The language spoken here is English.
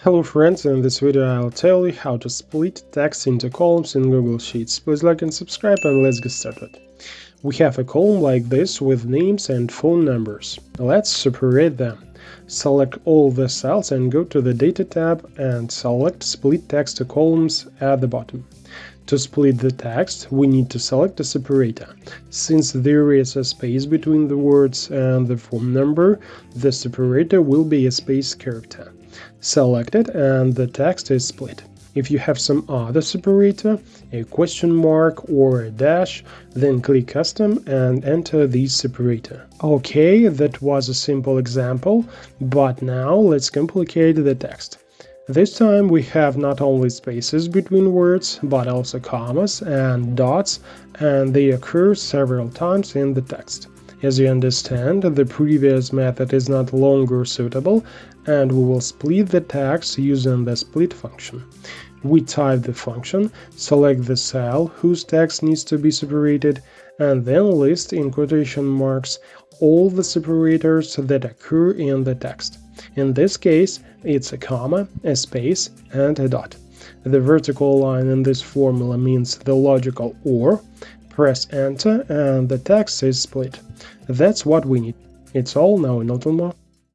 Hello friends, in this video I'll tell you how to split text into columns in Google Sheets. Please like and subscribe and let's get started. We have a column like this with names and phone numbers. Let's separate them. Select all the cells and go to the Data tab and select Split Text to Columns at the bottom. To split the text, we need to select a separator. Since there is a space between the words and the phone number, the separator will be a space character. Select it and the text is split. If you have some other separator, a question mark or a dash, then click Custom and enter this separator. Okay, that was a simple example, but now let's complicate the text. This time we have not only spaces between words, but also commas and dots, and they occur several times in the text. As you understand, the previous method is not longer suitable, and we will split the text using the split function. We type the function, select the cell whose text needs to be separated, and then list in quotation marks all the separators that occur in the text. In this case, it's a comma, a space, and a dot. The vertical line in this formula means the logical OR. Press Enter and the text is split. That's what we need. It's all, now not more.